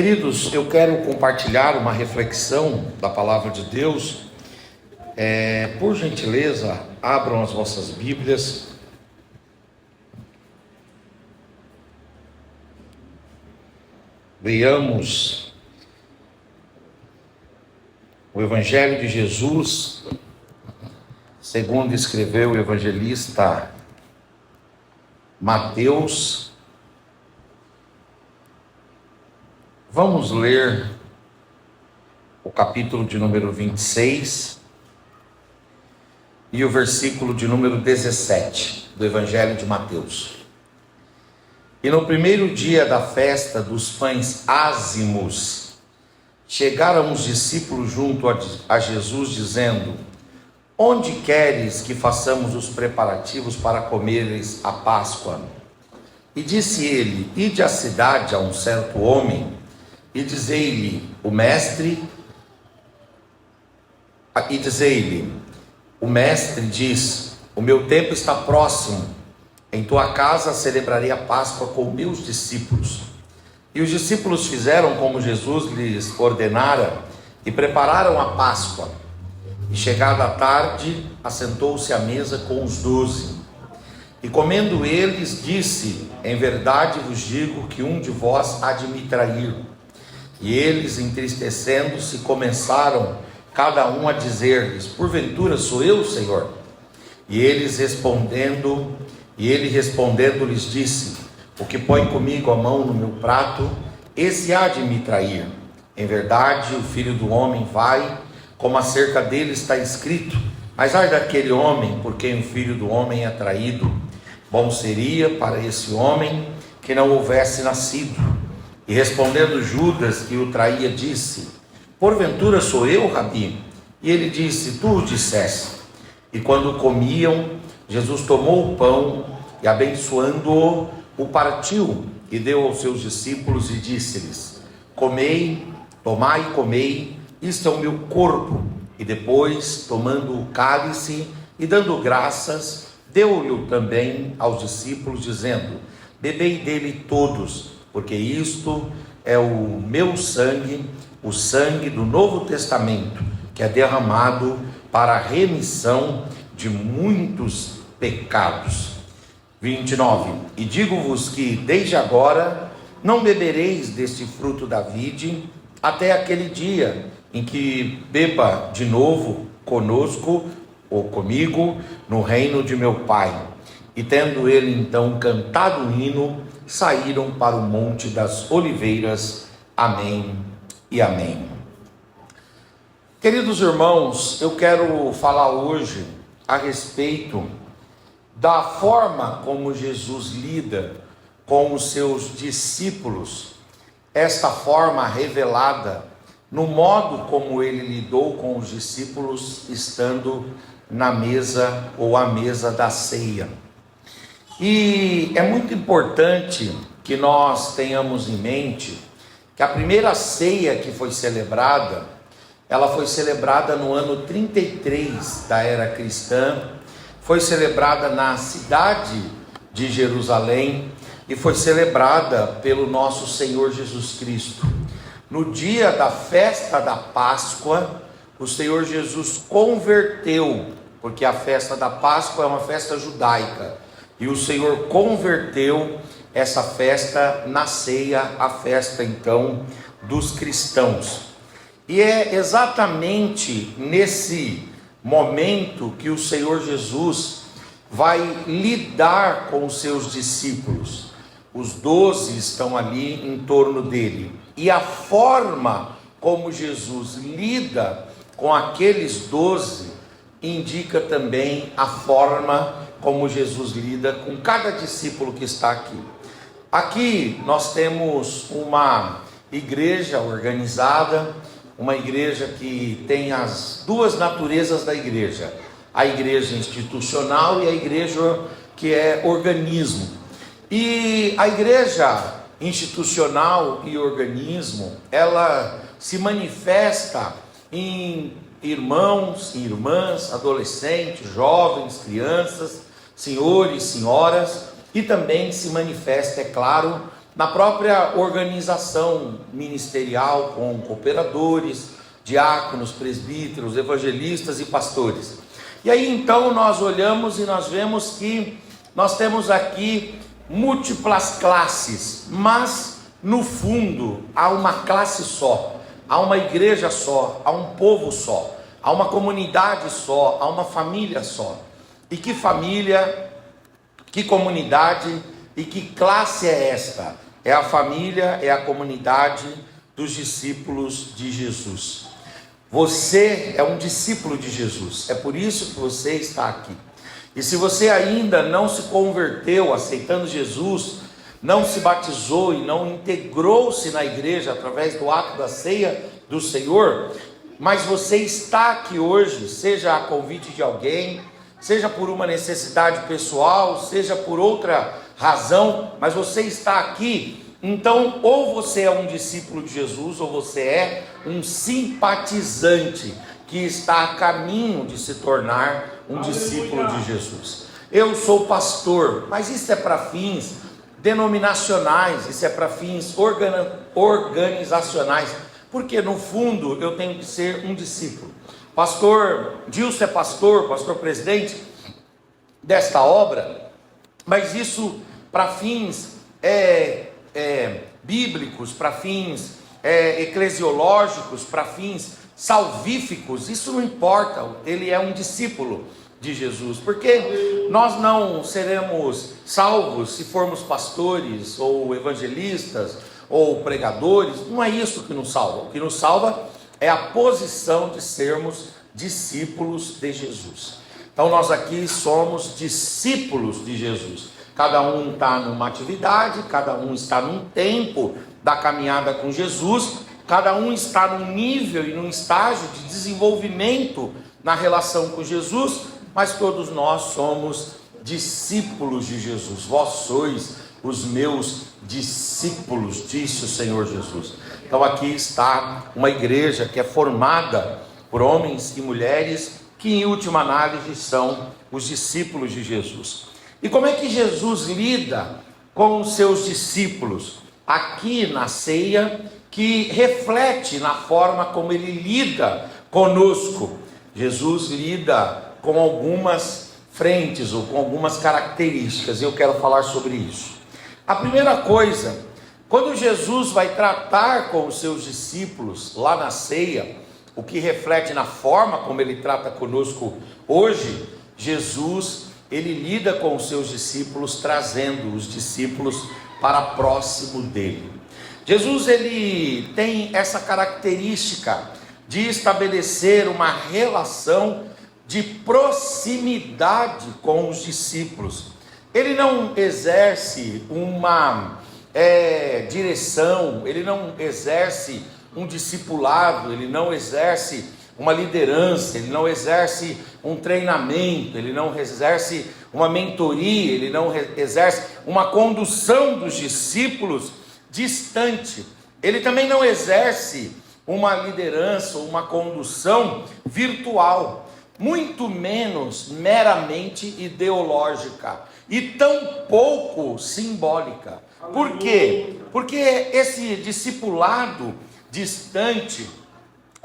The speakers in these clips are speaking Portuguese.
Queridos, eu quero compartilhar uma reflexão da palavra de Deus. Por gentileza, abram as vossas Bíblias. Leiamos o Evangelho de Jesus, segundo escreveu o evangelista Mateus. Vamos ler o capítulo de número 26 e o versículo de número 17 do Evangelho de Mateus. E no primeiro dia da festa dos pães ázimos, chegaram os discípulos junto a Jesus, dizendo: onde queres que façamos os preparativos para comeres a Páscoa? E disse ele: ide à cidade a um certo homem, e dizei-lhe, o mestre diz: o meu tempo está próximo, em tua casa celebrarei a Páscoa com meus discípulos. E os discípulos fizeram como Jesus lhes ordenara, e prepararam a Páscoa. E chegada a tarde, assentou-se à mesa com os 12. E comendo eles, disse: em verdade vos digo que um de vós há de me trair. E eles, entristecendo-se, começaram cada um a dizer-lhes: porventura sou eu, Senhor? E ele respondendo lhes disse: o que põe comigo a mão no meu prato, esse há de me trair. Em verdade, o Filho do Homem vai, como acerca dele está escrito. Mas ai daquele homem por quem o Filho do Homem é traído. Bom seria para esse homem que não houvesse nascido. E respondendo Judas, que o traía, disse: porventura sou eu, Rabi? E ele disse: tu o disseste. E quando comiam, Jesus tomou o pão e, abençoando-o, o partiu e deu aos seus discípulos e disse-lhes: comei, tomai e comei, isto é o meu corpo. E depois, tomando o cálice e dando graças, deu-lhe também aos discípulos, dizendo: bebei dele todos, porque isto é o meu sangue, o sangue do Novo Testamento, que é derramado para a remissão de muitos pecados. 29. E digo-vos que desde agora não bebereis deste fruto da vide, até aquele dia em que beba de novo conosco, ou comigo, no reino de meu Pai. E tendo ele então cantado o hino, saíram para o Monte das Oliveiras. Amém e amém. Queridos irmãos, eu quero falar hoje a respeito da forma como Jesus lida com os seus discípulos, esta forma revelada no modo como ele lidou com os discípulos estando na mesa ou à mesa da ceia. E é muito importante que nós tenhamos em mente que a primeira ceia que foi celebrada, ela foi celebrada no ano 33 da era cristã, foi celebrada na cidade de Jerusalém e foi celebrada pelo nosso Senhor Jesus Cristo. No dia da festa da Páscoa, o Senhor Jesus converteu, porque a festa da Páscoa é uma festa judaica, e o Senhor converteu essa festa na ceia, a festa então dos cristãos. E é exatamente nesse momento que o Senhor Jesus vai lidar com os seus discípulos. Os 12 estão ali em torno dele. E a forma como Jesus lida com aqueles 12 indica também a forma como Jesus lida com cada discípulo que está aqui. Aqui nós temos uma igreja organizada, uma igreja que tem as duas naturezas da igreja: a igreja institucional e a igreja que é organismo. E a igreja institucional e organismo, ela se manifesta em irmãos e irmãs, adolescentes, jovens, crianças, senhores, senhoras, e também se manifesta, é claro, na própria organização ministerial, com cooperadores, diáconos, presbíteros, evangelistas e pastores. E aí então nós olhamos e nós vemos que nós temos aqui múltiplas classes, mas no fundo há uma classe só, há uma igreja só, há um povo só, há uma comunidade só, há uma família só. E que família, que comunidade e que classe é esta? É a família, é a comunidade dos discípulos de Jesus. Você é um discípulo de Jesus, é por isso que você está aqui. E se você ainda não se converteu aceitando Jesus, não se batizou e não integrou-se na igreja através do ato da ceia do Senhor, mas você está aqui hoje, seja a convite de alguém, seja por uma necessidade pessoal, seja por outra razão, mas você está aqui, então ou você é um discípulo de Jesus, ou você é um simpatizante que está a caminho de se tornar um discípulo de Jesus. Eu sou pastor, mas isso é para fins denominacionais, isso é para fins organizacionais, porque no fundo eu tenho que ser um discípulo. Pastor Dilson é pastor presidente desta obra, mas isso para fins bíblicos, para fins eclesiológicos, para fins salvíficos, isso não importa, ele é um discípulo de Jesus, porque nós não seremos salvos se formos pastores, ou evangelistas, ou pregadores. Não é isso que nos salva. O que nos salva é a posição de sermos discípulos de Jesus. Então nós aqui somos discípulos de Jesus. Cada um está numa atividade, cada um está num tempo da caminhada com Jesus, cada um está num nível e num estágio de desenvolvimento na relação com Jesus, mas todos nós somos discípulos de Jesus. Vós sois os meus discípulos, disse o Senhor Jesus. Então aqui está uma igreja que é formada por homens e mulheres que em última análise são os discípulos de Jesus. E como é que Jesus lida com os seus discípulos? Aqui na ceia, que reflete na forma como ele lida conosco. Jesus lida com algumas frentes ou com algumas características, e eu quero falar sobre isso. A primeira coisa, quando Jesus vai tratar com os seus discípulos lá na ceia, o que reflete na forma como ele trata conosco hoje, Jesus, ele lida com os seus discípulos, trazendo os discípulos para próximo dele. Jesus, ele tem essa característica de estabelecer uma relação de proximidade com os discípulos. Ele não exerce uma direção, ele não exerce um discipulado, ele não exerce uma liderança, ele não exerce um treinamento, ele não exerce uma mentoria, ele não exerce uma condução dos discípulos distante. Ele também não exerce uma liderança, uma condução virtual, muito menos meramente ideológica e tão pouco simbólica. Por quê? Porque esse discipulado distante,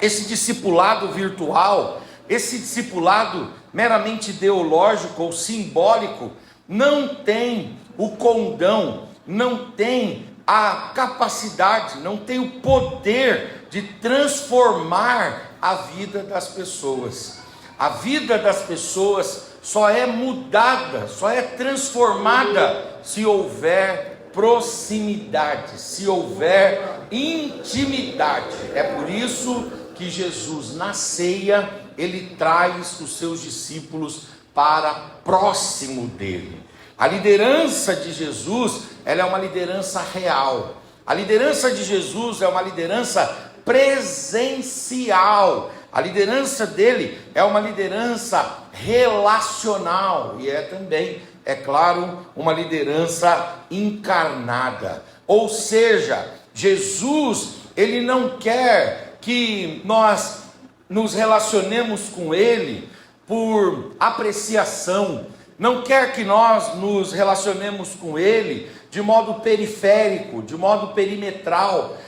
esse discipulado virtual, esse discipulado meramente ideológico ou simbólico, não tem o condão, não tem a capacidade, não tem o poder de transformar a vida das pessoas. A vida das pessoas só é mudada, só é transformada se houver proximidade, se houver intimidade. É por isso que Jesus, na ceia, ele traz os seus discípulos para próximo dele. A liderança de Jesus, ela é uma liderança real. A liderança de Jesus é uma liderança presencial. A liderança dele é uma liderança relacional e é também, é claro, uma liderança encarnada. Ou seja, Jesus, ele não quer que nós nos relacionemos com ele por apreciação, não quer que nós nos relacionemos com ele de modo periférico, de modo perimetral,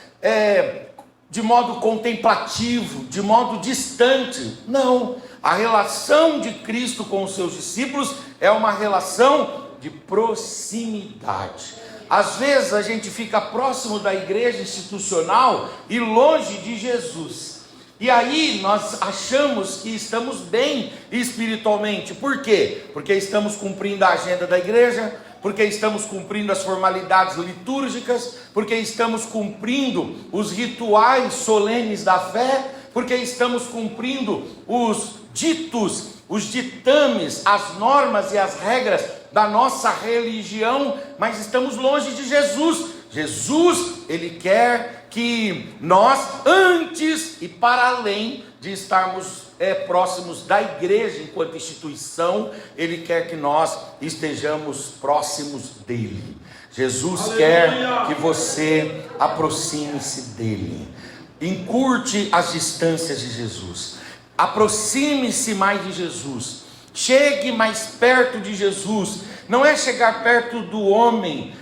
de modo contemplativo, de modo distante. Não, a relação de Cristo com os seus discípulos é uma relação de proximidade. Às vezes a gente fica próximo da igreja institucional e longe de Jesus. E aí nós achamos que estamos bem espiritualmente. Por quê? Porque estamos cumprindo a agenda da igreja, porque estamos cumprindo as formalidades litúrgicas, porque estamos cumprindo os rituais solenes da fé, porque estamos cumprindo os ditos, os ditames, as normas e as regras da nossa religião, mas estamos longe de Jesus. Jesus, Ele quer que nós, antes e para além de estarmos próximos da igreja enquanto instituição, Ele quer que nós estejamos próximos dEle. Jesus quer que você aproxime-se dEle, encurte as distâncias de Jesus, aproxime-se mais de Jesus, chegue mais perto de Jesus. Não é chegar perto do homem,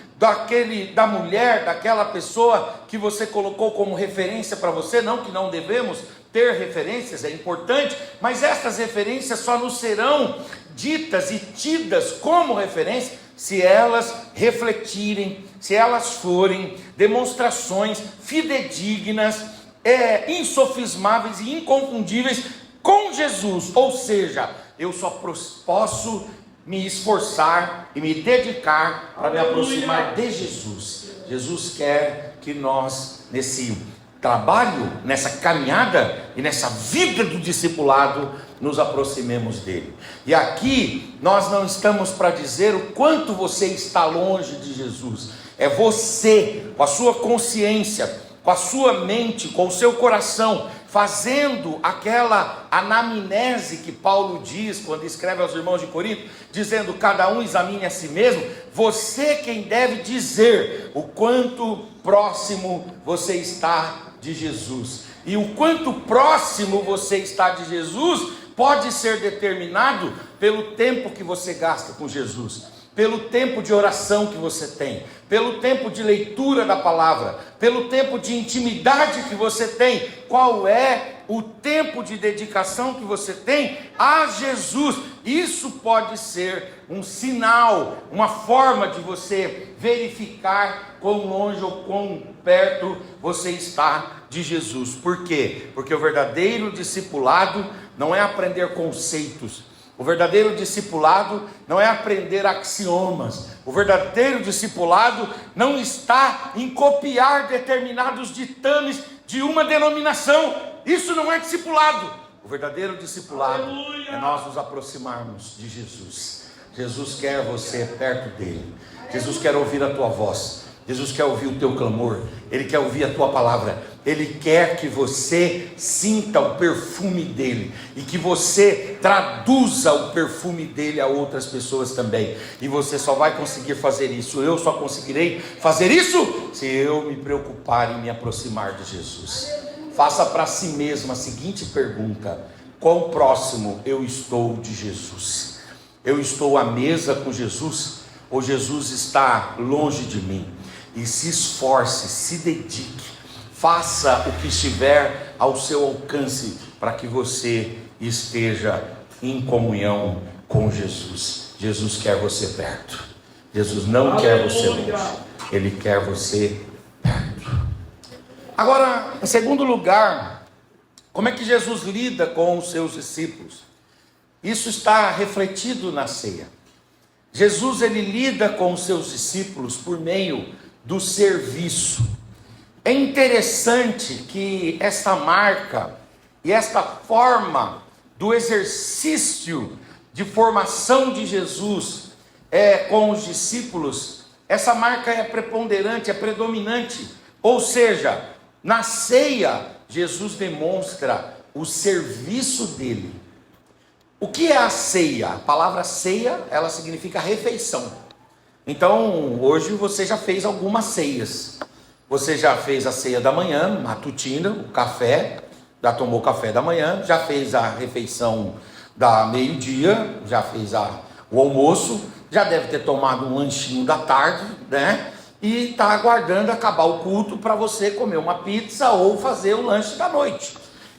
da mulher, daquela pessoa que você colocou como referência para você. Não que não devemos ter referências, é importante, mas essas referências só nos serão ditas e tidas como referência se elas refletirem, se elas forem demonstrações fidedignas, insofismáveis e inconfundíveis com Jesus. Ou seja, eu só posso me esforçar e me dedicar para me aproximar de Jesus. Jesus quer que nós, nesse trabalho, nessa caminhada e nessa vida do discipulado, nos aproximemos dele. E aqui nós não estamos para dizer o quanto você está longe de Jesus. É você, com a sua consciência, com a sua mente, com o seu coração, fazendo aquela anamnese que Paulo diz quando escreve aos irmãos de Corinto, dizendo: cada um examine a si mesmo. Você quem deve dizer o quanto próximo você está de Jesus. E o quanto próximo você está de Jesus pode ser determinado pelo tempo que você gasta com Jesus, pelo tempo de oração que você tem, pelo tempo de leitura da palavra, pelo tempo de intimidade que você tem. Qual é o tempo de dedicação que você tem a Jesus? Isso pode ser um sinal, uma forma de você verificar quão longe ou quão perto você está de Jesus. Por quê? Porque o verdadeiro discipulado não é aprender conceitos. O verdadeiro discipulado não é aprender axiomas. O verdadeiro discipulado não está em copiar determinados ditames de uma denominação. Isso não é discipulado. O verdadeiro discipulado é nós nos aproximarmos de Jesus. Jesus quer você perto dele. Jesus quer ouvir a tua voz. Jesus quer ouvir o teu clamor. Ele quer ouvir a tua palavra. Ele quer que você sinta o perfume dele e que você traduza o perfume dele a outras pessoas também. E você só vai conseguir fazer isso, eu só conseguirei fazer isso se eu me preocupar em me aproximar de Jesus. Faça para si mesmo a seguinte pergunta: quão próximo eu estou de Jesus? Eu estou à mesa com Jesus ou Jesus está longe de mim? E se esforce, se dedique, faça o que estiver ao seu alcance para que você esteja em comunhão com Jesus. Jesus quer você perto. Jesus não quer você longe. Ele quer você perto. Agora, em segundo lugar, como é que Jesus lida com os seus discípulos? Isso está refletido na ceia. Jesus, ele lida com os seus discípulos por meio do serviço. É interessante que esta marca e esta forma do exercício de formação de Jesus com os discípulos, essa marca é preponderante, é predominante. Ou seja, na ceia, Jesus demonstra o serviço dele. O que é a ceia? A palavra ceia, ela significa refeição. Então, hoje você já fez algumas ceias. Você já fez a ceia da manhã, matutina, o café, já tomou o café da manhã, já fez a refeição da meio-dia, já fez o almoço, já deve ter tomado um lanchinho da tarde, né? e está aguardando acabar o culto para você comer uma pizza ou fazer o lanche da noite.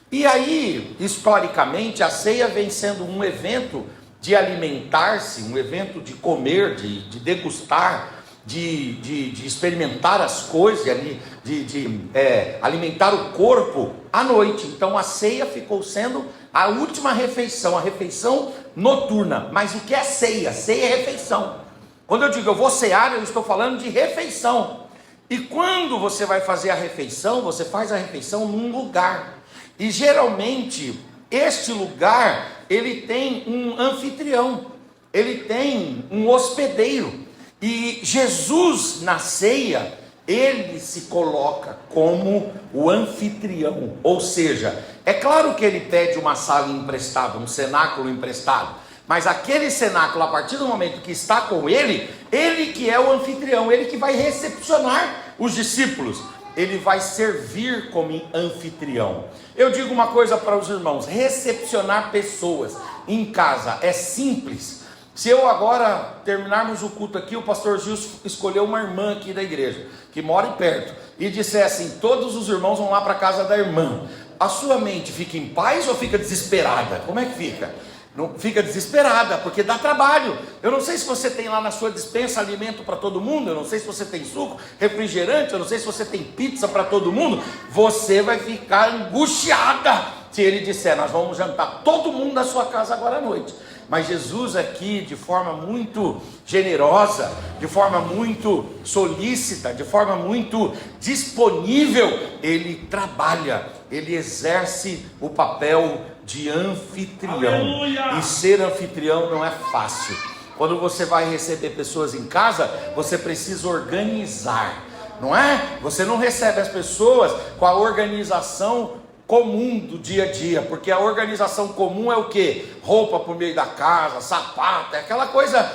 E aí, historicamente, a ceia vem sendo um evento de alimentar-se, um evento de comer, de degustar, de experimentar as coisas, de alimentar o corpo à noite. Então a ceia ficou sendo a última refeição, a refeição noturna. Mas o que é ceia? Ceia é refeição. Quando eu digo eu vou cear, eu estou falando de refeição. E quando você vai fazer a refeição, você faz a refeição num lugar. E geralmente este lugar, ele tem um anfitrião, ele tem um hospedeiro. E Jesus na ceia, ele se coloca como o anfitrião. Ou seja, é claro que ele pede uma sala emprestada, um cenáculo emprestado, mas aquele cenáculo, a partir do momento que está com ele, ele que é o anfitrião, ele que vai recepcionar os discípulos, ele vai servir como anfitrião. Eu digo uma coisa para os irmãos: recepcionar pessoas em casa é simples. Se eu agora terminarmos o culto aqui, o pastor Gil escolheu uma irmã aqui da igreja, que mora perto, e dissesse assim: todos os irmãos vão lá para a casa da irmã, a sua mente fica em paz ou fica desesperada? Como é que fica? Não fica desesperada, porque dá trabalho. Eu não sei se você tem lá na sua despensa alimento para todo mundo, eu não sei se você tem suco, refrigerante, eu não sei se você tem pizza para todo mundo. Você vai ficar angustiada se ele disser: nós vamos jantar todo mundo na sua casa agora à noite. Mas Jesus aqui, de forma muito generosa, de forma muito solícita, de forma muito disponível, ele trabalha, ele exerce o papel de anfitrião. Aleluia! E ser anfitrião não é fácil. Quando você vai receber pessoas em casa, você precisa organizar, não é? Você não recebe as pessoas com a organização comum do dia a dia, porque a organização comum é o que? Roupa por meio da casa, sapato, é aquela coisa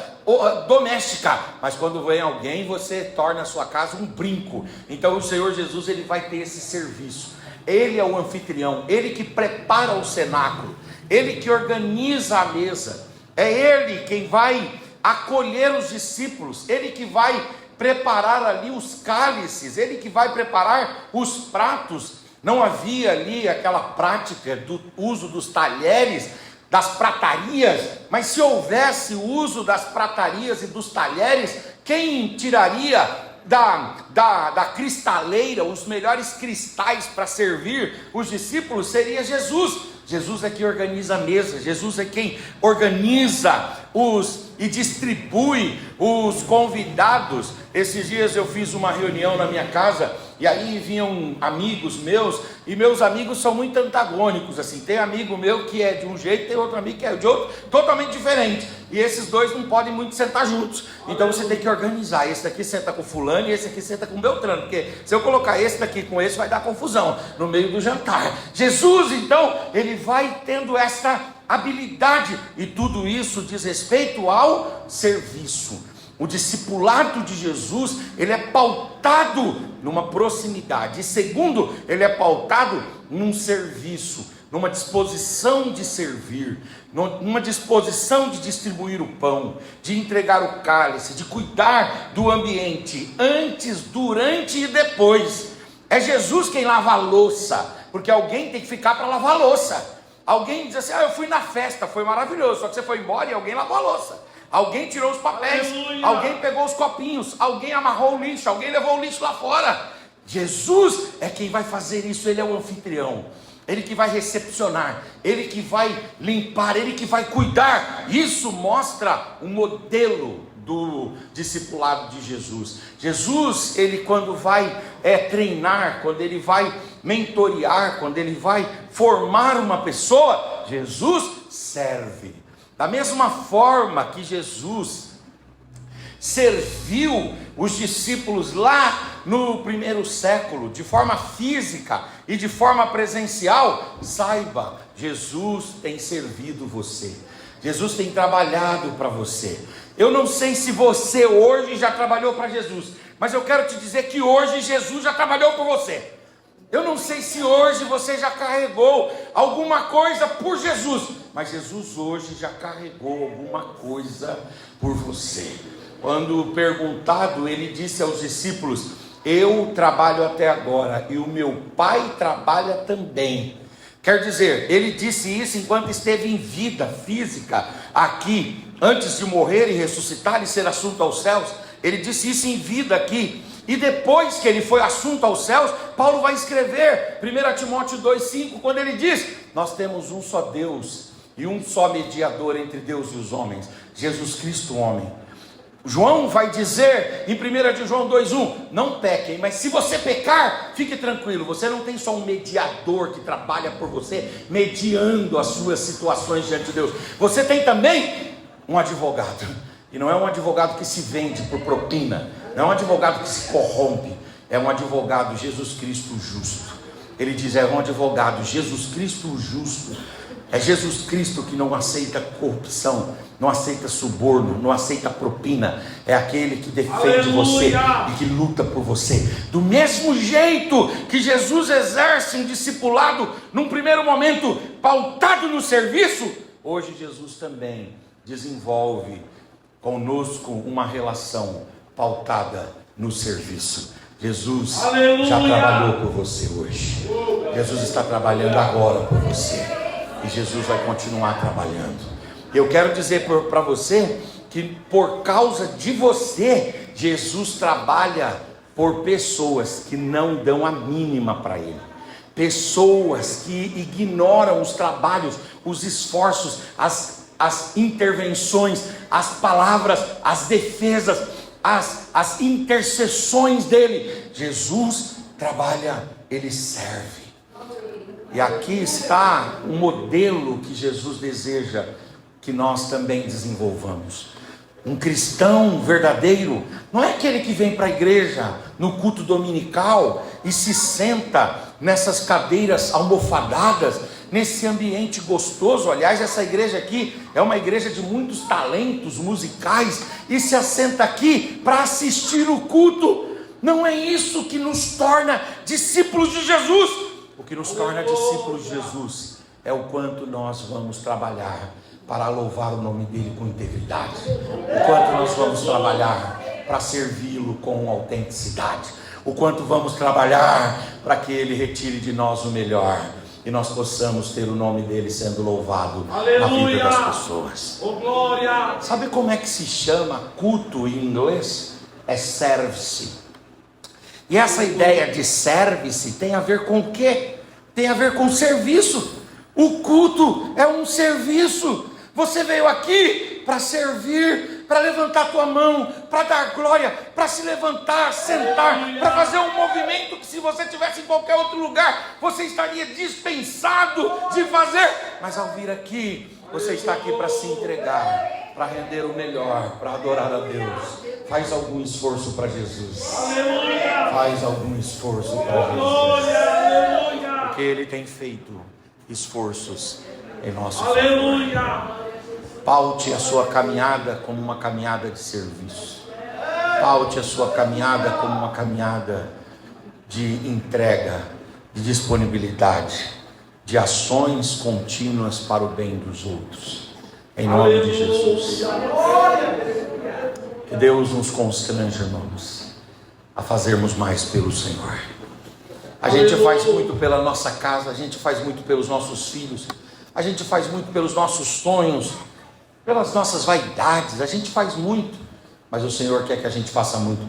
doméstica. Mas quando vem alguém, você torna a sua casa um brinco. Então o Senhor Jesus, ele vai ter esse serviço. Ele é o anfitrião, ele que prepara o cenáculo, ele que organiza a mesa, é ele quem vai acolher os discípulos, ele que vai preparar ali os cálices, ele que vai preparar os pratos. Não havia ali aquela prática do uso dos talheres, das pratarias, mas se houvesse o uso das pratarias e dos talheres, quem tiraria da cristaleira os melhores cristais para servir os discípulos seria Jesus. Jesus é quem organiza a mesa, Jesus é quem organiza e distribui os convidados. Esses dias eu fiz uma reunião na minha casa, e aí vinham amigos meus, e meus amigos são muito antagônicos, assim, tem amigo meu que é de um jeito, tem outro amigo que é de outro, totalmente diferente, e esses dois não podem muito sentar juntos, então você tem que organizar, esse daqui senta com fulano, e esse aqui senta com Beltrano, porque se eu colocar esse daqui com esse, vai dar confusão, no meio do jantar. Jesus, então, ele vai tendo essa habilidade, e tudo isso diz respeito ao serviço. O discipulado de Jesus, ele é pautado numa proximidade. E segundo, ele é pautado num serviço, numa disposição de servir, numa disposição de distribuir o pão, de entregar o cálice, de cuidar do ambiente, antes, durante e depois. É Jesus quem lava a louça, porque alguém tem que ficar para lavar a louça. Alguém diz assim: eu fui na festa, foi maravilhoso, só que você foi embora e alguém lavou a louça. Alguém tirou os papéis, aleluia, alguém pegou os copinhos, alguém amarrou o lixo, alguém levou o lixo lá fora. Jesus é quem vai fazer isso, ele é o anfitrião, ele que vai recepcionar, ele que vai limpar, ele que vai cuidar. Isso mostra um modelo do discipulado de Jesus. Jesus, ele quando vai treinar, quando ele vai mentorear, quando ele vai formar uma pessoa, Jesus serve. Da mesma forma que Jesus serviu os discípulos lá no primeiro século, de forma física e de forma presencial, saiba, Jesus tem servido você, Jesus tem trabalhado para você. Eu não sei se você hoje já trabalhou para Jesus, mas eu quero te dizer que hoje Jesus já trabalhou por você. Eu não sei se hoje você já carregou alguma coisa por Jesus, mas Jesus hoje já carregou alguma coisa por você. quando perguntado, ele disse aos discípulos: eu trabalho até agora e o meu Pai trabalha também. Quer dizer, ele disse isso enquanto esteve em vida física aqui, antes de morrer e ressuscitar e ser assunto aos céus. Ele disse isso em vida aqui. E depois que ele foi assunto aos céus, Paulo vai escrever 1 Timóteo 2,5, quando ele diz: nós temos um só Deus e um só mediador entre Deus e os homens, Jesus Cristo homem. João vai dizer em 1 de João 2,1: não pequem, mas se você pecar, fique tranquilo, você não tem só um mediador que trabalha por você, mediando as suas situações diante de Deus, você tem também um advogado, e não é um advogado que se vende por propina, não é um advogado que se corrompe, é um advogado, Jesus Cristo justo. Ele diz: é um advogado, Jesus Cristo justo. É Jesus Cristo que não aceita corrupção, não aceita suborno, não aceita propina. É aquele que defende você e que luta por você. Do mesmo jeito que Jesus exerce um discipulado num primeiro momento pautado no serviço, hoje Jesus também desenvolve conosco uma relação pautada no serviço. Jesus já trabalhou por você hoje. Jesus está trabalhando agora por você. E Jesus vai continuar trabalhando. Eu quero dizer para você que por causa de você, Jesus trabalha por pessoas que não dão a mínima para Ele. Pessoas que ignoram os trabalhos, os esforços, as intervenções, as palavras, as defesas, as intercessões dele. Jesus trabalha, Ele serve. E aqui está um modelo que Jesus deseja que nós também desenvolvamos. Um cristão verdadeiro não é aquele que vem para a igreja no culto dominical e se senta nessas cadeiras almofadadas, nesse ambiente gostoso. Aliás, essa igreja aqui é uma igreja de muitos talentos musicais, e se assenta aqui para assistir o culto. Não é isso que nos torna discípulos de Jesus. O que nos torna discípulos de Jesus é o quanto nós vamos trabalhar para louvar o nome dele com integridade, o quanto nós vamos trabalhar para servi-lo com autenticidade, o quanto vamos trabalhar para que ele retire de nós o melhor e nós possamos ter o nome dele sendo louvado na vida das pessoas. Oh, glória! Sabe como é que se chama culto em inglês? É service. E essa ideia de service tem a ver com o quê? Tem a ver com serviço. O culto é um serviço. Você veio aqui para servir, para levantar a tua mão, para dar glória, para se levantar, sentar, para fazer um movimento que, se você estivesse em qualquer outro lugar, você estaria dispensado de fazer. Mas ao vir aqui, você está aqui para se entregar, para render o melhor, para adorar a Deus. Faz algum esforço para Jesus. Faz algum esforço para Jesus. Porque Ele tem feito esforços em nosso favor. Paute a sua caminhada como uma caminhada de serviço. Paute a sua caminhada como uma caminhada de entrega, de disponibilidade, de ações contínuas para o bem dos outros. Em nome de Jesus. Que Deus nos constrange, irmãos, a fazermos mais pelo Senhor. A gente faz muito pela nossa casa, a gente faz muito pelos nossos filhos, a gente faz muito pelos nossos sonhos, pelas nossas vaidades, a gente faz muito, mas o Senhor quer que a gente faça muito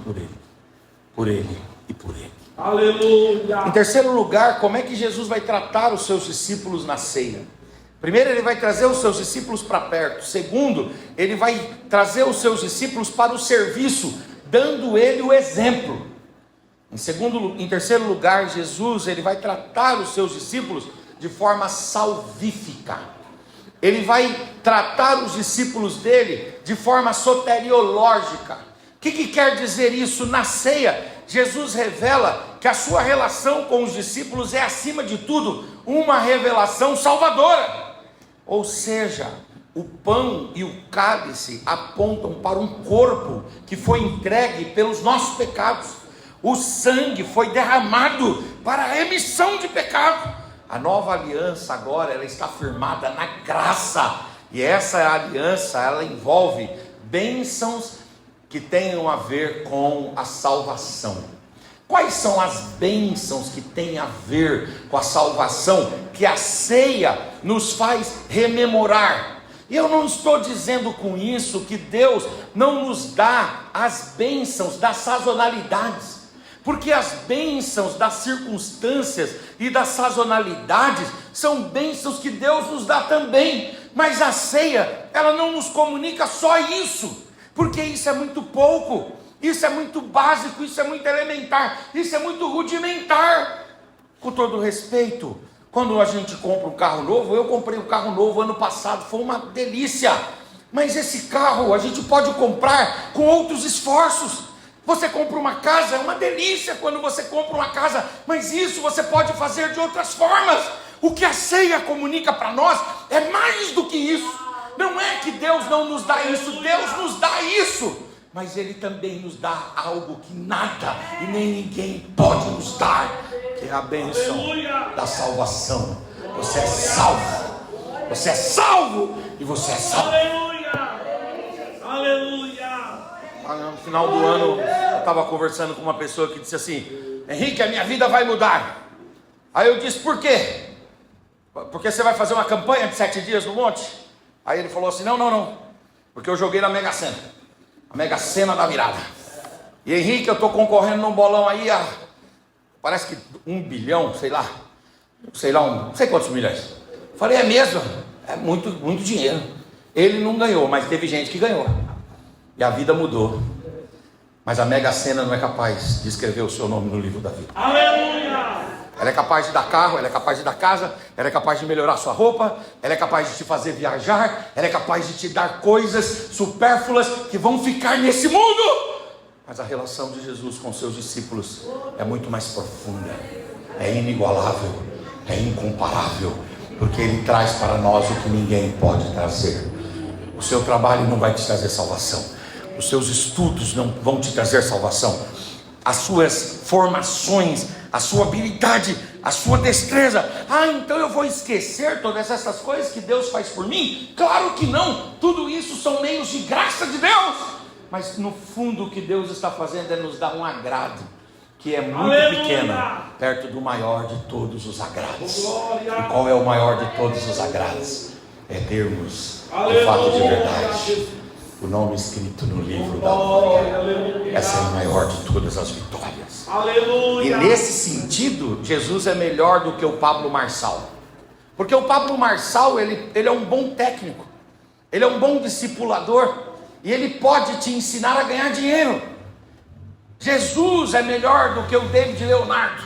por Ele e por Ele. Aleluia! Em terceiro lugar, como é que Jesus vai tratar os seus discípulos na ceia? Primeiro, Ele vai trazer os seus discípulos para perto. Segundo, Ele vai trazer os seus discípulos para o serviço, dando Ele o exemplo. Em terceiro lugar, Jesus, Ele vai tratar os seus discípulos de forma salvífica. Ele vai tratar os discípulos dele de forma soteriológica. O que quer dizer isso? Na ceia, Jesus revela que a sua relação com os discípulos é, acima de tudo, uma revelação salvadora. Ou seja, o pão e o cálice apontam para um corpo que foi entregue pelos nossos pecados. O sangue foi derramado para a remissão de pecado. A nova aliança agora, ela está firmada na graça. E essa aliança, ela envolve bênçãos que tenham a ver com a salvação. Quais são as bênçãos que têm a ver com a salvação, que a ceia nos faz rememorar? E eu não estou dizendo com isso que Deus não nos dá as bênçãos das sazonalidades, porque as bênçãos das circunstâncias e das sazonalidades são bênçãos que Deus nos dá também, mas a ceia, ela não nos comunica só isso, porque isso é muito pouco, isso é muito básico, isso é muito elementar, isso é muito rudimentar. Com todo respeito, quando a gente compra um carro novo, eu comprei um carro novo ano passado, foi uma delícia, mas esse carro a gente pode comprar com outros esforços. Você compra uma casa, é uma delícia quando você compra uma casa, mas isso você pode fazer de outras formas. O que a ceia comunica para nós é mais do que isso. Não é que Deus não nos dá isso, Deus nos dá isso, mas Ele também nos dá algo que nada e nem ninguém pode nos dar, que é a bênção da salvação. Você é salvo, você é salvo e você é salvo. No final do ano, eu estava conversando com uma pessoa que disse assim: Henrique, a minha vida vai mudar. Aí eu disse: por quê? Porque você vai fazer uma campanha de 7 dias no monte? Aí ele falou assim: não, porque eu joguei na Mega Sena, a Mega Sena da virada. E Henrique, eu estou concorrendo num bolão aí, parece que 1 bilhão, sei lá, não sei quantos milhões. Falei: é mesmo? É muito, muito dinheiro. Ele não ganhou, mas teve gente que ganhou. E a vida mudou. Mas a Mega Sena não é capaz de escrever o seu nome no livro da vida. Aleluia! Ela é capaz de dar carro, ela é capaz de dar casa, ela é capaz de melhorar sua roupa, ela é capaz de te fazer viajar, ela é capaz de te dar coisas supérfluas que vão ficar nesse mundo. Mas a relação de Jesus com seus discípulos é muito mais profunda, é inigualável, é incomparável, porque Ele traz para nós o que ninguém pode trazer. O seu trabalho não vai te trazer salvação, os seus estudos não vão te trazer salvação, as suas formações, a sua habilidade, a sua destreza. Então eu vou esquecer todas essas coisas que Deus faz por mim? Claro que não, tudo isso são meios de graça de Deus, mas no fundo o que Deus está fazendo é nos dar um agrado, que é muito pequeno, perto do maior de todos os agrados. E qual é o maior de todos os agrados? É termos, de fato de verdade, o nome escrito no livro da glória. Essa é a maior de todas as vitórias. Aleluia. E nesse sentido, Jesus é melhor do que o Pablo Marçal, porque o Pablo Marçal, ele é um bom técnico, ele é um bom discipulador, e ele pode te ensinar a ganhar dinheiro. Jesus é melhor do que o David Leonardo,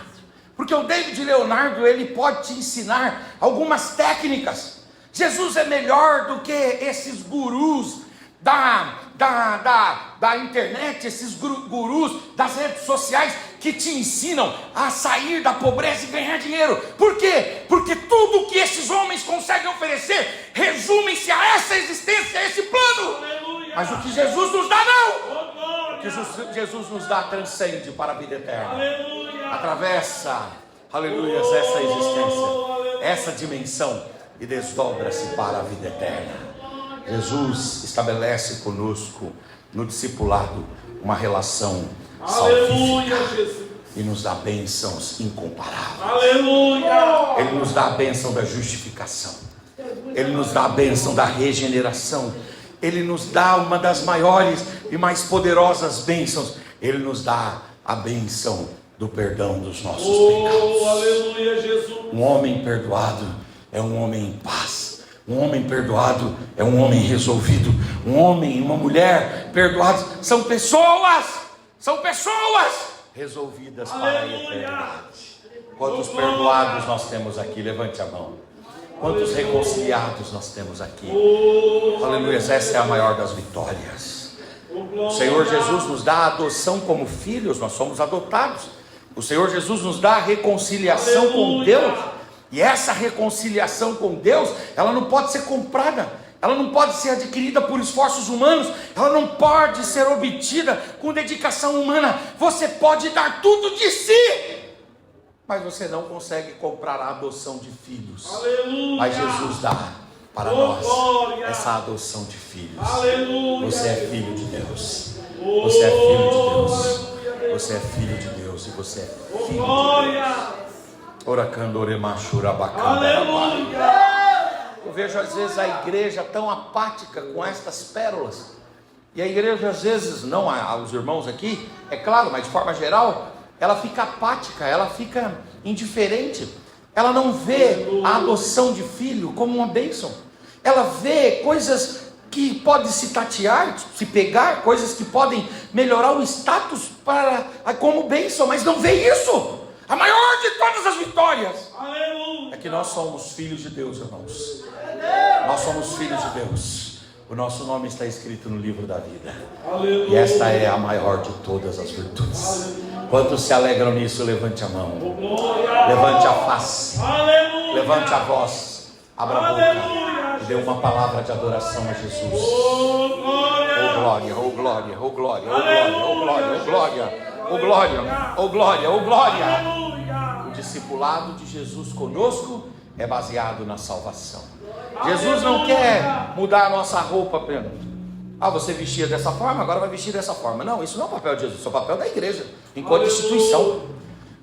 porque o David Leonardo, ele pode te ensinar algumas técnicas. Jesus é melhor do que esses gurus da internet, esses gurus das redes sociais que te ensinam a sair da pobreza e ganhar dinheiro. Por quê? Porque tudo que esses homens conseguem oferecer resume-se a essa existência, a esse plano. Aleluia. Mas o que Jesus nos dá não. Oh, O que Jesus nos dá transcende para a vida eterna. aleluia. Atravessa, aleluia, essa existência, essa dimensão, e desdobra-se para a vida eterna. Jesus estabelece conosco no discipulado uma relação Aleluia, salvífica Jesus. e nos dá bênçãos incomparáveis. Aleluia. Ele nos dá a bênção da justificação, Ele nos dá a bênção da regeneração, Ele nos dá uma das maiores e mais poderosas bênçãos. Ele nos dá a bênção do perdão dos nossos pecados. Aleluia, Jesus. Um homem perdoado é um homem em paz. Um homem perdoado é um homem resolvido. Um homem e uma mulher perdoados são pessoas resolvidas para a eternidade. Quantos perdoados nós temos aqui? Levante a mão. Quantos reconciliados nós temos aqui? Aleluia, essa é a maior das vitórias. O Senhor Jesus nos dá a adoção como filhos, nós somos adotados. O Senhor Jesus nos dá a reconciliação com Deus. E essa reconciliação com Deus, ela não pode ser comprada, ela não pode ser adquirida por esforços humanos, ela não pode ser obtida com dedicação humana. Você pode dar tudo de si, mas você não consegue comprar a adoção de filhos. Aleluia. Mas Jesus dá para nós essa adoção de filhos. Aleluia. Você é filho de Deus. Você é filho de Deus. Você é filho de Deus e você é filho de Deus. Aleluia. Eu vejo às vezes a igreja tão apática com estas pérolas. E a igreja às vezes, não os irmãos aqui, é claro, mas de forma geral, ela fica apática, ela fica indiferente. Ela não vê a adoção de filho como uma bênção. Ela vê coisas que podem se tatear, se pegar, coisas que podem melhorar o status como bênção, mas não vê isso. A maior de todas as vitórias é que nós somos filhos de Deus, irmãos. Nós somos filhos de Deus. O nosso nome está escrito no livro da vida. E esta é a maior de todas as virtudes. Quantos se alegram nisso? Levante a mão. Levante a face. Levante a voz. Abra a boca. E dê uma palavra de adoração a Jesus. Oh glória, oh glória, oh glória, oh glória, oh glória, oh glória. Oh glória, oh glória, oh glória. O discipulado de Jesus conosco é baseado na salvação. Jesus não quer mudar a nossa roupa apenas. Você vestia dessa forma, agora vai vestir dessa forma. Não, isso não é o papel de Jesus, isso é o papel da igreja, enquanto instituição.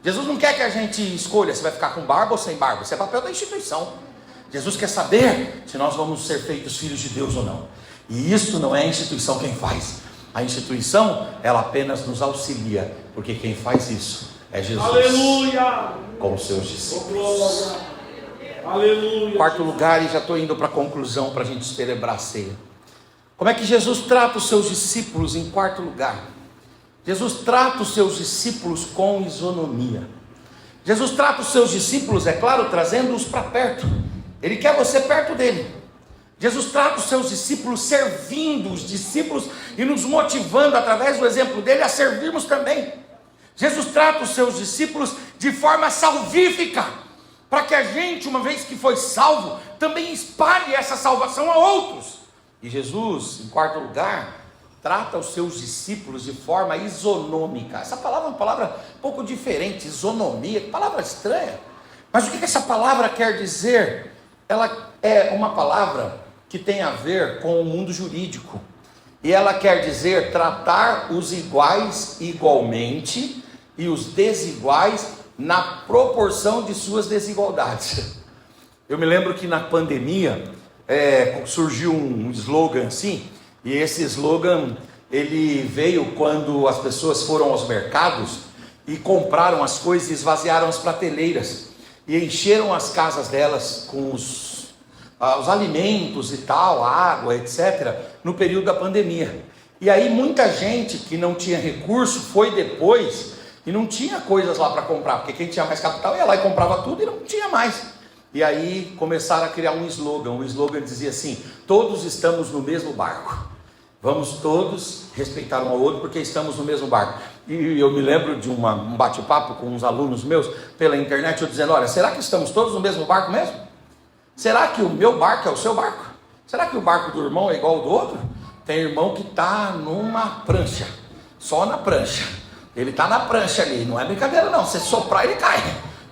Jesus não quer que a gente escolha se vai ficar com barba ou sem barba. Isso é papel da instituição. Jesus quer saber se nós vamos ser feitos filhos de Deus ou não. E isso não é a instituição quem faz. A instituição, ela apenas nos auxilia, porque quem faz isso é Jesus. Aleluia! Com os seus discípulos. Aleluia! Quarto lugar, e já estou indo para a conclusão para a gente celebrar a ceia. Como é que Jesus trata os seus discípulos em quarto lugar? Jesus trata os seus discípulos com isonomia. Jesus trata os seus discípulos, é claro, trazendo-os para perto. Ele quer você perto dele. Jesus trata os seus discípulos servindo os discípulos e nos motivando através do exemplo dele a servirmos também. Jesus trata os seus discípulos de forma salvífica, para que a gente, uma vez que foi salvo, também espalhe essa salvação a outros. E Jesus, em quarto lugar, trata os seus discípulos de forma isonômica. Essa palavra é uma palavra um pouco diferente, isonomia, que palavra estranha. Mas o que essa palavra quer dizer? Ela é uma palavra que tem a ver com o mundo jurídico. E ela quer dizer tratar os iguais igualmente e os desiguais na proporção de suas desigualdades. Eu me lembro que na pandemia surgiu um slogan assim, e esse slogan ele veio quando as pessoas foram aos mercados e compraram as coisas e esvaziaram as prateleiras e encheram as casas delas com os alimentos e tal, água, etc., no período da pandemia. E aí muita gente que não tinha recurso foi depois e não tinha coisas lá para comprar, porque quem tinha mais capital ia lá e comprava tudo e não tinha mais. E aí começaram a criar um slogan. O slogan dizia assim: todos estamos no mesmo barco, vamos todos respeitar um ao outro porque estamos no mesmo barco. E eu me lembro de um bate-papo com uns alunos meus pela internet, eu dizendo: olha, será que estamos todos no mesmo barco mesmo? Será que o meu barco é o seu barco? Será que o barco do irmão é igual ao do outro? Tem irmão que está numa prancha, só na prancha. Ele está na prancha ali, não é brincadeira não, se soprar ele cai.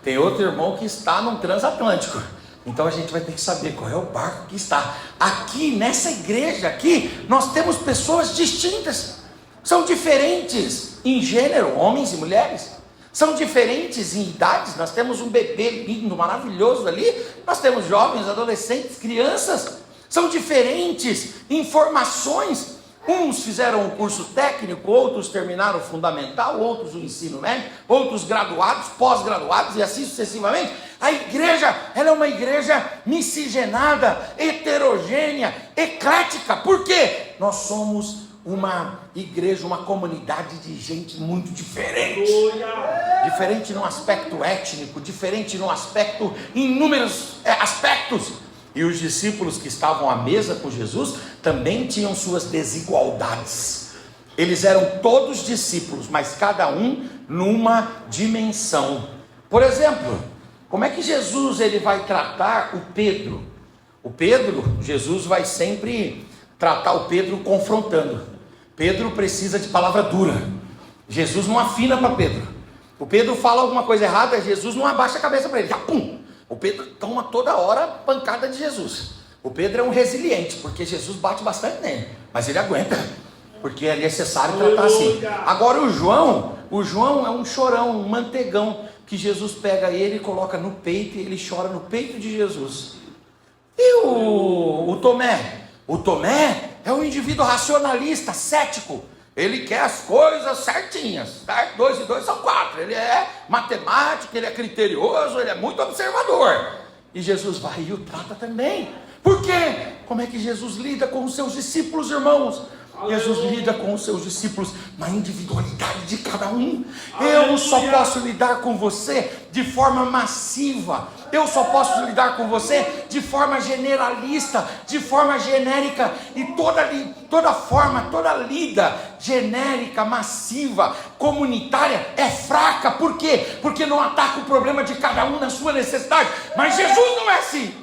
Tem outro irmão que está num transatlântico. Então a gente vai ter que saber qual é o barco que está. Aqui nessa igreja aqui, nós temos pessoas distintas. São diferentes em gênero, homens e mulheres. São diferentes em idades. Nós temos um bebê lindo, maravilhoso ali. Nós temos jovens, adolescentes, crianças. São diferentes em formações. Uns fizeram um curso técnico, outros terminaram o fundamental, outros o ensino médio, outros graduados, pós-graduados e assim sucessivamente. A igreja, ela é uma igreja miscigenada, heterogênea, eclética. Por quê? Nós somos uma igreja, uma comunidade de gente muito diferente. Diferente no aspecto étnico, diferente no aspecto, em inúmeros aspectos. E os discípulos que estavam à mesa com Jesus também tinham suas desigualdades. Eles eram todos discípulos, mas cada um numa dimensão. Por exemplo, como é que Jesus ele vai tratar o Pedro? O Pedro, Jesus vai sempre tratar o Pedro confrontando. Pedro precisa de palavra dura. Jesus não afina para Pedro. O Pedro fala alguma coisa errada, Jesus não abaixa a cabeça para ele. Já pum! O Pedro toma toda hora pancada de Jesus. O Pedro é um resiliente, porque Jesus bate bastante nele, mas ele aguenta. porque é necessário tratar assim. Agora o João é um chorão, um mantegão, que Jesus pega ele e coloca no peito, e ele chora no peito de Jesus. E o Tomé? O Tomé é um indivíduo racionalista, cético. Ele quer as coisas certinhas, tá? 2 e 2 são 4. Ele é matemático, ele é criterioso, ele é muito observador. E Jesus vai e o trata também. Por quê? Como é que Jesus lida com os seus discípulos, irmãos? Jesus lida com os seus discípulos na individualidade de cada um. Eu só posso lidar com você de forma massiva. Eu só posso lidar com você de forma generalista, de forma genérica. E toda forma, toda lida genérica, massiva, comunitária é fraca. Por quê? Porque não ataca o problema de cada um na sua necessidade. Mas Jesus não é assim.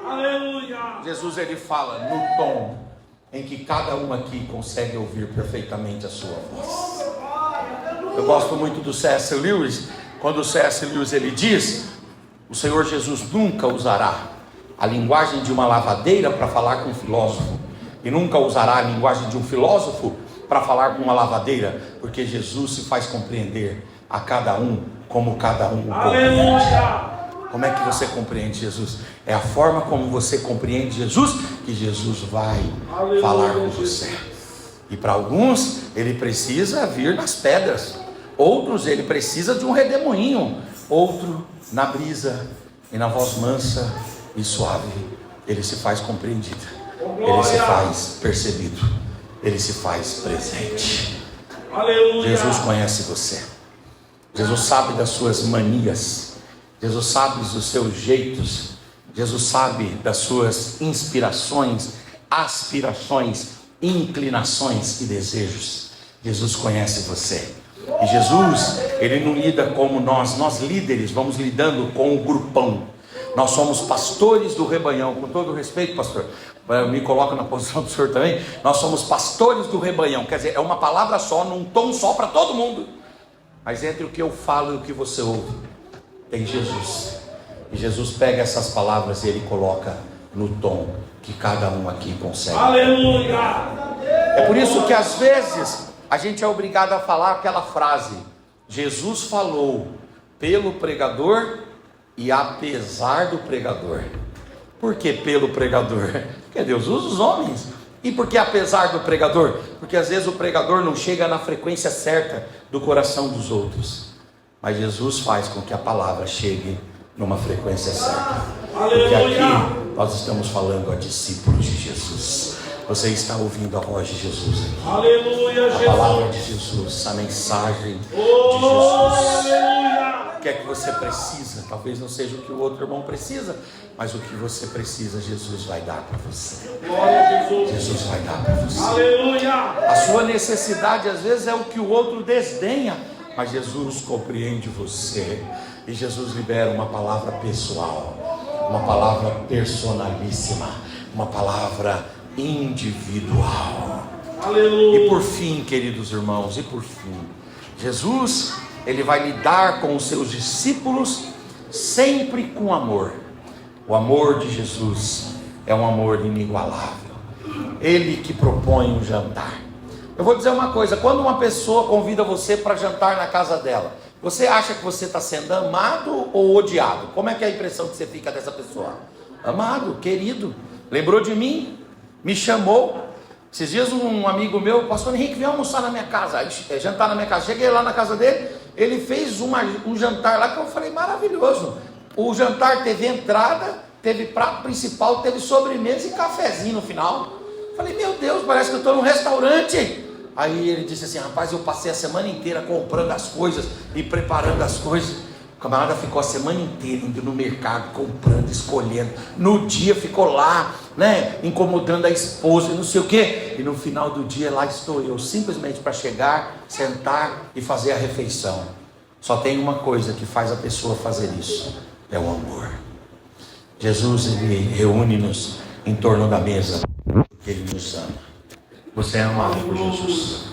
Aleluia. Jesus, ele fala no tom em que cada um aqui consegue ouvir perfeitamente a sua voz. Eu gosto muito do C.S. Lewis, quando o C.S. Lewis ele diz: o Senhor Jesus nunca usará a linguagem de uma lavadeira para falar com um filósofo, e nunca usará a linguagem de um filósofo para falar com uma lavadeira, porque Jesus se faz compreender a cada um como cada um o compreende. Como é que você compreende Jesus? É a forma como você compreende Jesus que Jesus vai falar com você. E para alguns ele precisa vir nas pedras, outros ele precisa de um redemoinho, outro na brisa e na voz mansa e suave. Ele se faz compreendido, ele se faz percebido, ele se faz presente. Jesus conhece você, Jesus sabe das suas manias, Jesus sabe dos seus jeitos, Jesus sabe das suas inspirações, aspirações, inclinações e desejos. Jesus conhece você. E Jesus, ele não lida como nós líderes vamos lidando com o grupão. Nós somos pastores do rebanhão. Com todo respeito, pastor, me coloca na posição do senhor também. Nós somos pastores do rebanhão. Quer dizer, é uma palavra só, num tom só para todo mundo. Mas entre o que eu falo e o que você ouve, tem Jesus. E Jesus pega essas palavras e ele coloca no tom que cada um aqui consegue. Aleluia! É por isso que às vezes a gente é obrigado a falar aquela frase: Jesus falou pelo pregador e apesar do pregador. Por que pelo pregador? Porque Deus usa os homens. E por que apesar do pregador? Porque às vezes o pregador não chega na frequência certa do coração dos outros. Mas Jesus faz com que a palavra chegue numa frequência certa. Porque aqui nós estamos falando a discípulos de Jesus. Você está ouvindo a voz de Jesus aqui. Aleluia, a palavra de Jesus, a mensagem de Jesus. O que é que você precisa? Talvez não seja o que o outro irmão precisa, mas o que você precisa, Jesus vai dar para você. Jesus vai dar para você. Aleluia. A sua necessidade às vezes é o que o outro desdenha, mas Jesus compreende você. E Jesus libera uma palavra pessoal, uma palavra personalíssima, uma palavra individual. Aleluia. E por fim, queridos irmãos, Jesus, ele vai lidar com os seus discípulos sempre com amor. O amor de Jesus é um amor inigualável. Ele que propõe um jantar. Eu vou dizer uma coisa: quando uma pessoa convida você para jantar na casa dela, você acha que você está sendo amado ou odiado? Como é que é a impressão que você fica dessa pessoa? Amado, querido, lembrou de mim, me chamou. Esses dias um amigo meu, pastor Henrique, vem almoçar na minha casa, jantar na minha casa. Cheguei lá na casa dele, ele fez um jantar lá que eu falei, maravilhoso. O jantar teve entrada, teve prato principal, teve sobremesa e cafezinho no final. Falei, meu Deus, parece que eu estou num restaurante. Aí ele disse assim, rapaz, eu passei a semana inteira comprando as coisas e preparando as coisas. O camarada ficou a semana inteira indo no mercado, comprando, escolhendo. No dia ficou lá, incomodando a esposa e não sei o quê. E no final do dia lá estou eu, simplesmente para chegar, sentar e fazer a refeição. Só tem uma coisa que faz a pessoa fazer isso, é o amor. Jesus, ele reúne-nos em torno da mesa, porque ele nos ama. Você é amado por Jesus.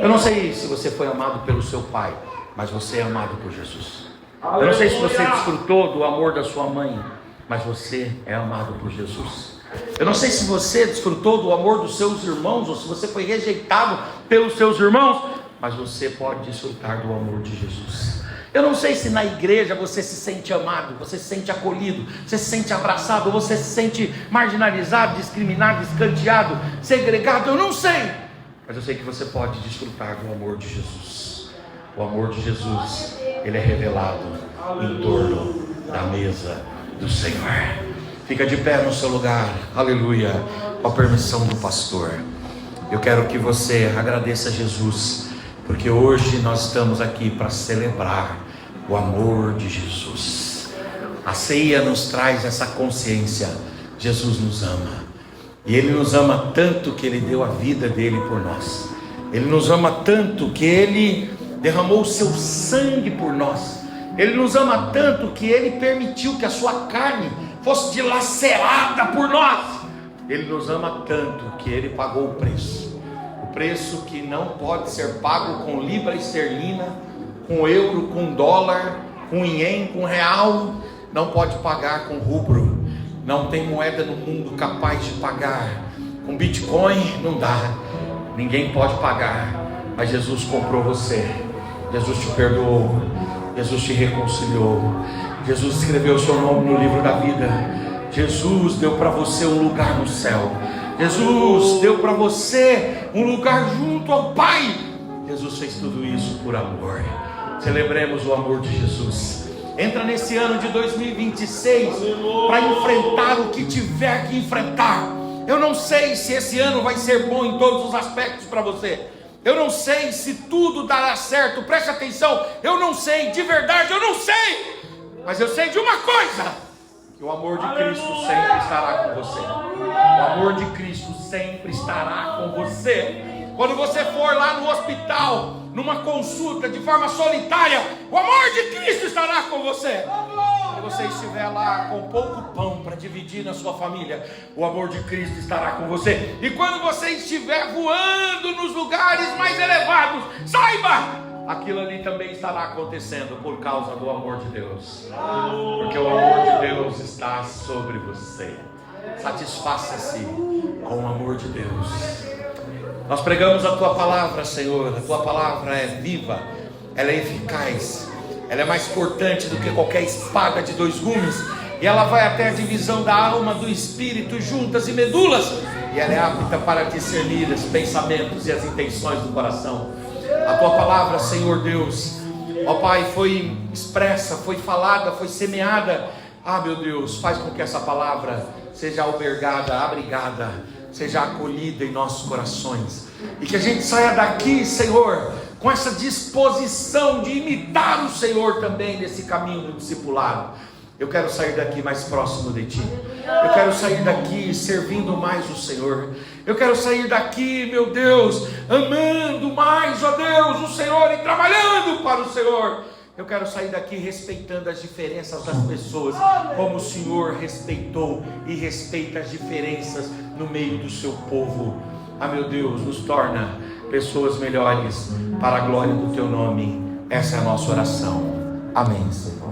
Eu não sei se você foi amado pelo seu pai, mas você é amado por Jesus. Eu não sei se você desfrutou do amor da sua mãe, mas você é amado por Jesus. Eu não sei se você desfrutou do amor dos seus irmãos, ou se você foi rejeitado pelos seus irmãos, mas você pode desfrutar do amor de Jesus. Eu não sei se na igreja você se sente amado, você se sente acolhido, você se sente abraçado, você se sente marginalizado, discriminado, escanteado, segregado, eu não sei. Mas eu sei que você pode desfrutar do amor de Jesus. O amor de Jesus, ele é revelado em torno da mesa do Senhor. Fica de pé no seu lugar, aleluia, com a permissão do pastor. Eu quero que você agradeça a Jesus, porque hoje nós estamos aqui para celebrar o amor de Jesus. A ceia nos traz essa consciência: Jesus nos ama, e Ele nos ama tanto que Ele deu a vida dele por nós. Ele nos ama tanto que Ele derramou o seu sangue por nós. Ele nos ama tanto que Ele permitiu que a sua carne fosse dilacerada por nós. Ele nos ama tanto que Ele pagou o preço que não pode ser pago com libra esterlina, com euro, com dólar, com ien, com real. Não pode pagar com rubro. Não tem moeda no mundo capaz de pagar. Com Bitcoin não dá. Ninguém pode pagar. Mas Jesus comprou você. Jesus te perdoou. Jesus te reconciliou. Jesus escreveu o seu nome no livro da vida. Jesus deu para você um lugar no céu. Jesus deu para você um lugar junto ao Pai. Jesus fez tudo isso por amor. Celebremos o amor de Jesus. Entra nesse ano de 2026 para enfrentar o que tiver que enfrentar. Eu não sei se esse ano vai ser bom em todos os aspectos para você. Eu não sei se tudo dará certo. Preste atenção, eu não sei, de verdade eu não sei. Mas eu sei de uma coisa: que o amor de Cristo sempre estará com você. O amor de Cristo sempre estará com você. Quando você for lá no hospital, numa consulta de forma solitária, o amor de Cristo estará com você. Quando você estiver lá com pouco pão para dividir na sua família, o amor de Cristo estará com você. E quando você estiver voando nos lugares mais elevados, saiba, aquilo ali também estará acontecendo por causa do amor de Deus. Porque o amor de Deus está sobre você. Satisfaça-se com o amor de Deus. Nós pregamos a Tua palavra, Senhor. A Tua palavra é viva, ela é eficaz, ela é mais cortante do que qualquer espada de 2 gumes, e ela vai até a divisão da alma, do espírito, juntas e medulas, e ela é apta para discernir os pensamentos e as intenções do coração. A Tua palavra, Senhor Deus, ó Pai, foi expressa, foi falada, foi semeada. Meu Deus, faz com que essa palavra seja albergada, abrigada, seja acolhida em nossos corações, e que a gente saia daqui, Senhor, com essa disposição de imitar o Senhor também nesse caminho do discipulado. Eu quero sair daqui mais próximo de Ti. Eu quero sair daqui servindo mais o Senhor. Eu quero sair daqui, meu Deus, amando mais, ó Deus, o Senhor, e trabalhando para o Senhor. Eu quero sair daqui respeitando as diferenças das pessoas, como o Senhor respeitou e respeita as diferenças no meio do seu povo. Meu Deus, nos torna pessoas melhores para a glória do Teu nome. Essa é a nossa oração. Amém, Senhor.